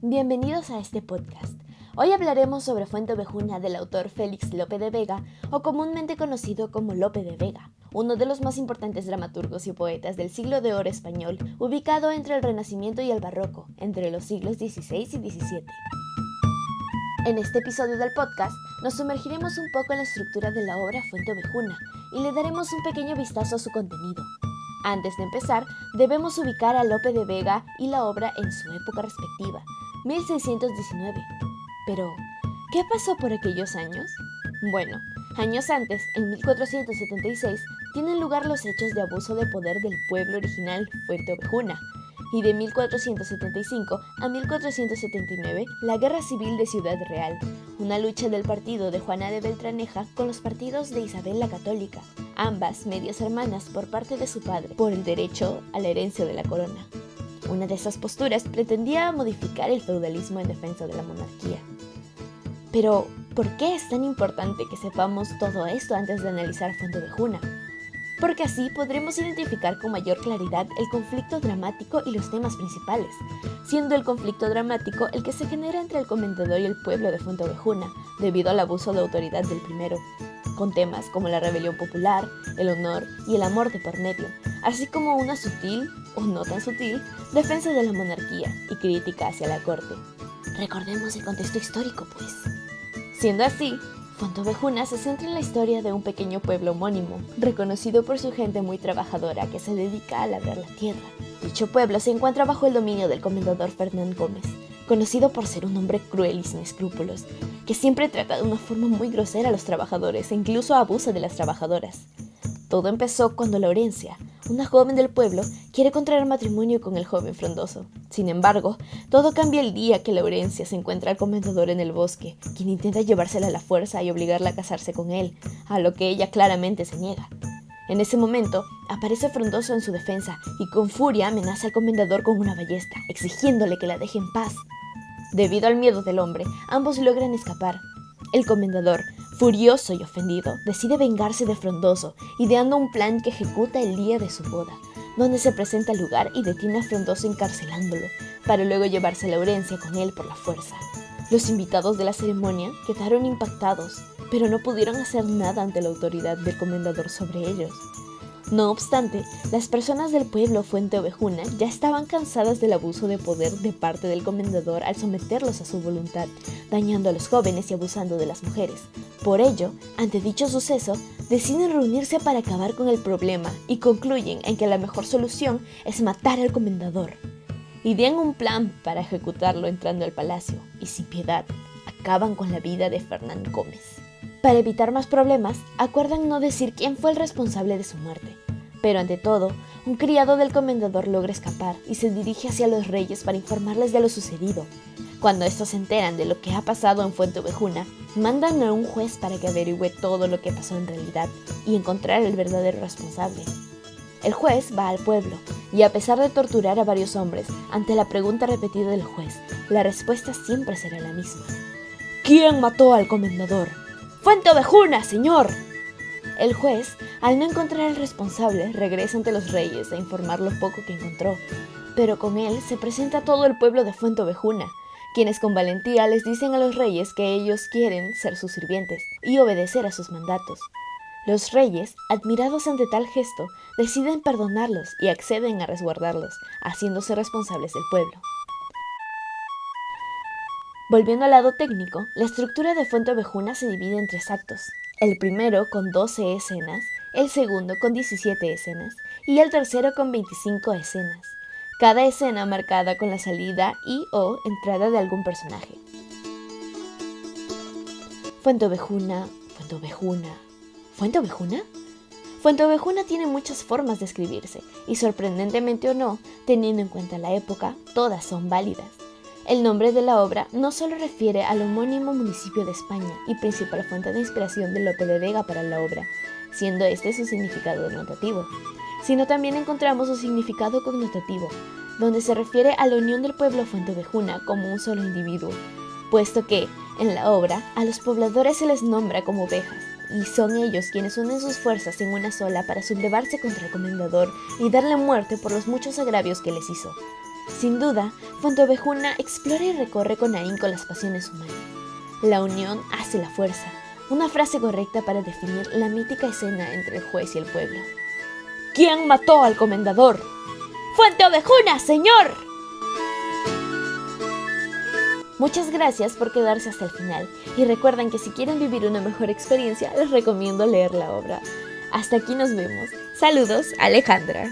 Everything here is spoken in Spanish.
Bienvenidos a este podcast. Hoy hablaremos sobre Fuenteovejuna del autor Félix Lope de Vega, o comúnmente conocido como Lope de Vega, uno de los más importantes dramaturgos y poetas del siglo de oro español, ubicado entre el Renacimiento y el Barroco, entre los siglos XVI y XVII. En este episodio del podcast, nos sumergiremos un poco en la estructura de la obra Fuenteovejuna y le daremos un pequeño vistazo a su contenido. Antes de empezar, debemos ubicar a Lope de Vega y la obra en su época respectiva, 1619. Pero, ¿qué pasó por aquellos años? Bueno, años antes, en 1476, tienen lugar los hechos de abuso de poder del pueblo original Fuenteovejuna, y de 1475 a 1479, la Guerra Civil de Ciudad Real, una lucha del partido de Juana de Beltraneja con los partidos de Isabel la Católica, ambas medias hermanas por parte de su padre, por el derecho a la herencia de la corona. Una de esas posturas pretendía modificar el feudalismo en defensa de la monarquía. Pero, ¿por qué es tan importante que sepamos todo esto antes de analizar Fuenteovejuna? Porque así podremos identificar con mayor claridad el conflicto dramático y los temas principales, siendo el conflicto dramático el que se genera entre el comendador y el pueblo de Fuenteovejuna, debido al abuso de autoridad del primero, con temas como la rebelión popular, el honor y el amor de por medio, así como una sutil, o no tan sutil, defensa de la monarquía y crítica hacia la corte. Recordemos el contexto histórico, pues. Siendo así, Fuenteovejuna se centra en la historia de un pequeño pueblo homónimo, reconocido por su gente muy trabajadora que se dedica a labrar la tierra. Dicho pueblo se encuentra bajo el dominio del comendador Fernán Gómez, conocido por ser un hombre cruel y sin escrúpulos, que siempre trata de una forma muy grosera a los trabajadores e incluso abusa de las trabajadoras. Todo empezó cuando Laurencia, una joven del pueblo, quiere contraer matrimonio con el joven frondoso. Sin embargo, todo cambia el día que Laurencia se encuentra al comendador en el bosque, quien intenta llevársela a la fuerza y obligarla a casarse con él, a lo que ella claramente se niega. En ese momento, aparece Frondoso en su defensa y con furia amenaza al comendador con una ballesta, exigiéndole que la deje en paz. Debido al miedo del hombre, ambos logran escapar. El comendador, furioso y ofendido, decide vengarse de Frondoso, ideando un plan que ejecuta el día de su boda, donde se presenta al lugar y detiene a Frondoso encarcelándolo, para luego llevarse a Laurencia con él por la fuerza. Los invitados de la ceremonia quedaron impactados, pero no pudieron hacer nada ante la autoridad del comendador sobre ellos. No obstante, las personas del pueblo Fuenteovejuna ya estaban cansadas del abuso de poder de parte del comendador al someterlos a su voluntad, dañando a los jóvenes y abusando de las mujeres. Por ello, ante dicho suceso, deciden reunirse para acabar con el problema y concluyen en que la mejor solución es matar al comendador. Idean un plan para ejecutarlo entrando al palacio y sin piedad acaban con la vida de Fernán Gómez. Para evitar más problemas, acuerdan no decir quién fue el responsable de su muerte. Pero ante todo, un criado del comendador logra escapar y se dirige hacia los reyes para informarles de lo sucedido. Cuando estos se enteran de lo que ha pasado en Fuenteovejuna, mandan a un juez para que averigüe todo lo que pasó en realidad y encontrar al verdadero responsable. El juez va al pueblo y, a pesar de torturar a varios hombres, ante la pregunta repetida del juez, la respuesta siempre será la misma. ¿Quién mató al comendador? ¡Fuenteovejuna, señor! El juez, al no encontrar al responsable, regresa ante los reyes a informar lo poco que encontró, pero con él se presenta todo el pueblo de Fuenteovejuna, quienes con valentía les dicen a los reyes que ellos quieren ser sus sirvientes y obedecer a sus mandatos. Los reyes, admirados ante tal gesto, deciden perdonarlos y acceden a resguardarlos, haciéndose responsables del pueblo. Volviendo al lado técnico, la estructura de Fuenteovejuna se divide en 3 actos. El primero con 12 escenas, el segundo con 17 escenas y el tercero con 25 escenas. Cada escena marcada con la salida y o entrada de algún personaje. Fuenteovejuna, Fuenteovejuna, ¿Fuenteovejuna? Fuenteovejuna tiene muchas formas de escribirse y, sorprendentemente o no, teniendo en cuenta la época, todas son válidas. El nombre de la obra no solo refiere al homónimo municipio de España y principal fuente de inspiración de Lope de Vega para la obra, siendo este su significado denotativo, sino también encontramos su significado connotativo, donde se refiere a la unión del pueblo Fuenteovejuna como un solo individuo, puesto que, en la obra, a los pobladores se les nombra como ovejas, y son ellos quienes unen sus fuerzas en una sola para sublevarse contra el comendador y darle muerte por los muchos agravios que les hizo. Sin duda, Fuenteovejuna explora y recorre con ahínco las pasiones humanas. La unión hace la fuerza, una frase correcta para definir la mítica escena entre el juez y el pueblo. ¿Quién mató al comendador? ¡Fuenteovejuna, señor! Muchas gracias por quedarse hasta el final y recuerden que si quieren vivir una mejor experiencia les recomiendo leer la obra. Hasta aquí nos vemos. Saludos, Alejandra.